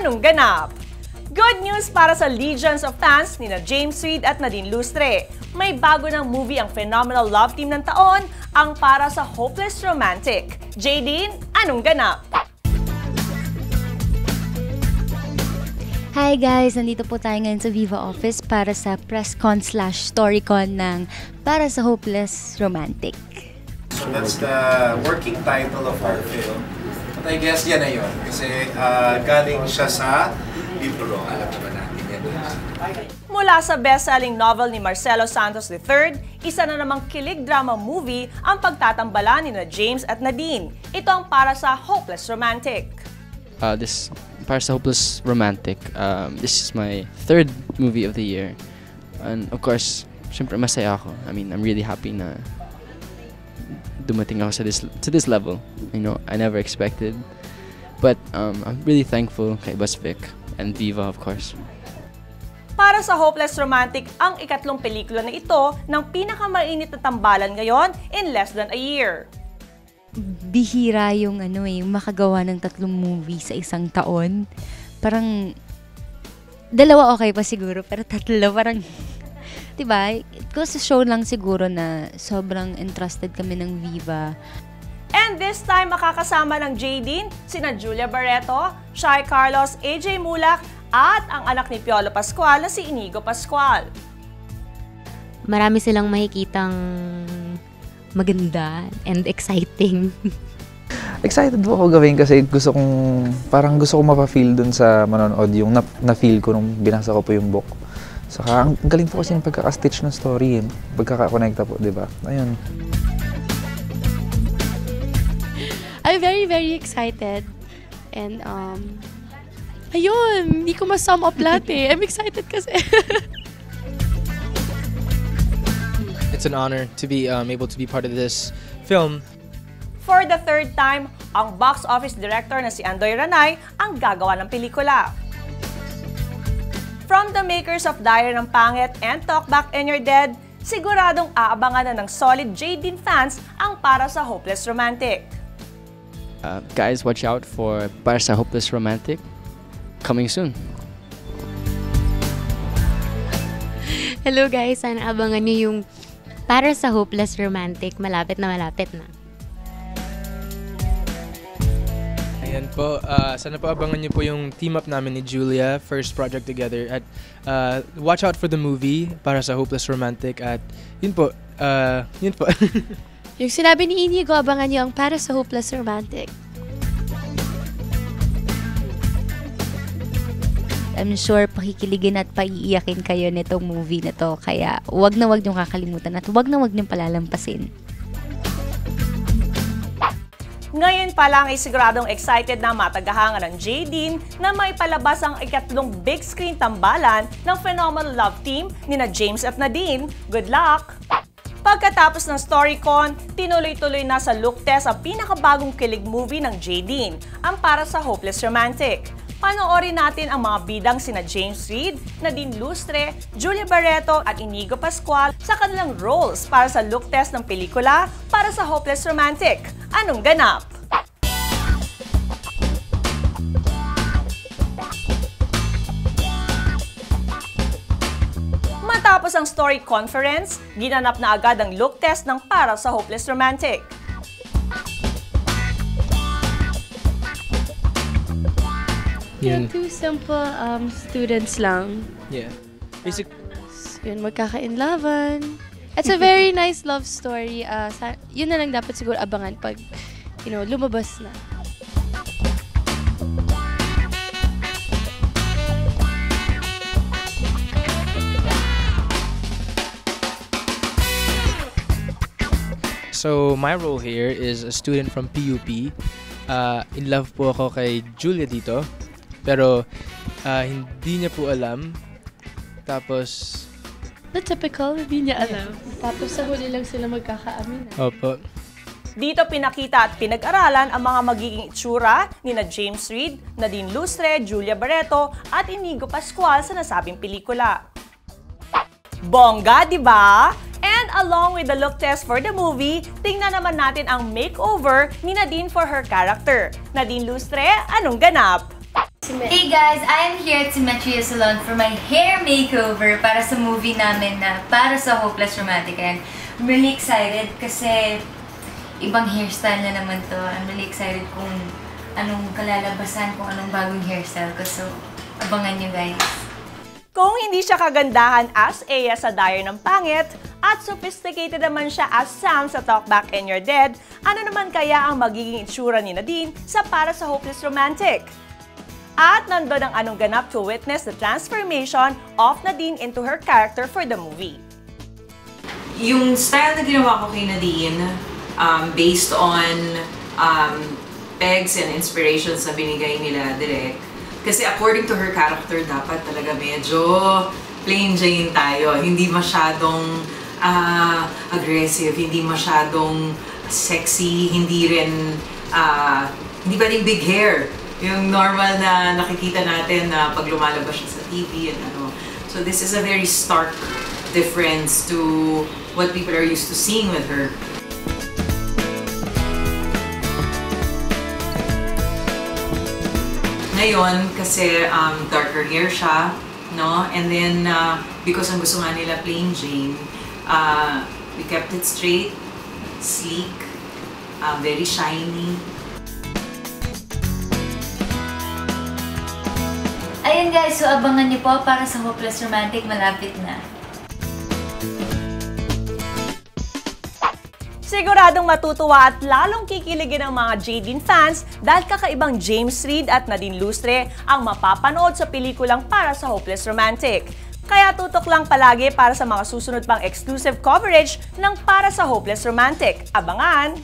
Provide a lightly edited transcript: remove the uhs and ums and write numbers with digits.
Anong ganap? Good news para sa legions of fans ni James Reid at Nadine Lustre. May bago ng movie ang phenomenal love team ng taon, ang Para sa Hopeless Romantic. Jadine, anong ganap? Hi guys! Nandito po tayo ngayon sa Viva Office para sa press con/storycon ng Para sa Hopeless Romantic. So that's the working title of our film. But I guess yan na yun. Kasi galing siya sa libro. Alam naman natin yan. Mula sa best-selling novel ni Marcelo Santos III, isa na namang kilig drama movie ang pagtatambalan ni James at Nadine. Ito ang Para sa Hopeless Romantic. This Para sa Hopeless Romantic, this is my third movie of the year. And of course, syempre masaya ako. I mean, I'm really happy na dumating ako to this level. You know, I never expected. But I'm really thankful kay Boss Vic and Viva, of course. Para sa Hopeless Romantic, ang ikatlong pelikula na ito ng pinakamainit na tambalan ngayon in less than a year. Bihira yung makagawa ng 3 movie sa isang taon. Parang 2 okay pa siguro, pero 3 parang, diba? Kasi show lang siguro na sobrang entrusted kami ng Viva. And this time, makakasama ng Jadine, sina Julia Barreto, Shai Carlos, AJ Mulak, at ang anak ni Piolo Pascual na si Inigo Pascual. Marami silang makikitang maganda and exciting. Excited po ako gawin kasi gusto ko mapa-feel dun sa manonood yung na-feel ko nung binasa ko po yung book. Saka ang galing po kasi yung pagkaka-stitch ng story, pagkaka-connecta po, di ba? Ayun. I'm very, very excited. And, ayun, hindi ko ma-sum up lahat eh. I'm excited kasi. It's an honor to be able to be part of this film. For the third time, ang box office director na si Andoy Ranay ang gagawa ng pelikula. From the makers of Diary ng Pangit and Talk Back and You're Dead, siguradong aabangan na ng solid Jadine fans ang Para sa Hopeless Romantic. Guys, watch out for Para sa Hopeless Romantic. Coming soon. Hello guys, sana abangan niyo yung Para sa Hopeless Romantic. Malapit na malapit na. Ayan po, sana po abangan niyo po yung team up namin ni Julia, first project together. At watch out for the movie, Para sa Hopeless Romantic. At yun po. Yung sinabi ni Inigo, abangan niyo ang Para sa Hopeless Romantic. I'm sure pakikiligin at paiiyakin kayo nitong movie na to. Kaya wag na wag niyong kakalimutan at wag na wag niyong palalampasin. Ngayon pa lang ay siguradong excited na matagahangan ng Jadine na may palabas ang ikatlong big screen tambalan ng phenomenal love team ni James at Nadine. Good luck! Pagkatapos ng StoryCon, tinuloy-tuloy na sa look test ang pinakabagong kilig movie ng Jadine, ang Para sa Hopeless Romantic. Panoorin natin ang mga bidang sina James Reid, Nadine Lustre, Julia Barreto at Inigo Pascual sa kanilang roles para sa look test ng pelikula Para sa Hopeless Romantic. Anong ganap? Matapos ang story conference, ginanap na agad ang look test ng Para sa Hopeless Romantic. Yung 2 simple students lang. Yeah. Basic. Yun, magkaka-inlovan. It's a very nice love story. Yun na lang dapat siguro abangan pag, lumabas na. So, my role here is a student from PUP. In love po ako kay Julia dito. Pero, hindi niya po alam. Tapos, The typical, hindi niya alam. Tapos sa huli lang sila magkakaamin. Opo. Dito pinakita at pinag-aralan ang mga magiging itsura ni James Reid, Nadine Lustre, Julia Barreto at Inigo Pascual sa nasabing pelikula. Bongga, di ba? And along with the look test for the movie, tingnan naman natin ang makeover ni Nadine for her character. Nadine Lustre, anong ganap? Hey guys, I am here at Symmetria Salon for my hair makeover para sa movie namin na Para sa Hopeless Romantic. And I'm really excited kasi ibang hairstyle na naman to. I'm really excited kung anong kalalabasan, kung anong bagong hairstyle ko. So, abangan nyo guys. Kung hindi siya kagandahan as Aya sa Diary ng Pangit at sophisticated naman siya as Sam sa Talk Back and You're Dead, ano naman kaya ang magiging itsura ni Nadine sa Para sa Hopeless Romantic? At nandun ang anong ganap to witness the transformation of Nadine into her character for the movie. Yung style na ginawa ko kay Nadine, based on pegs and inspirations na binigay nila direct. Kasi according to her character, dapat talaga medyo plain Jane tayo. Hindi masyadong aggressive, hindi masyadong sexy, hindi rin, hindi pa rin big hair. Yung normal na nakikita natin na pag lumalabas siya sa TV and ano. So this is a very stark difference to what people are used to seeing with her. Ngayon, kasi darker hair siya, no? And then, because ang gusto nga nila plain Jane, we kept it straight, sleek, very shiny. Ayun guys, so abangan niyo po Para sa Hopeless Romantic, malapit na. Siguradong matutuwa at lalong kikiligin ang mga Jadine fans dahil kakaibang James Reid at Nadine Lustre ang mapapanood sa pelikulang Para sa Hopeless Romantic. Kaya tutok lang palagi para sa mga susunod pang exclusive coverage ng Para sa Hopeless Romantic. Abangan!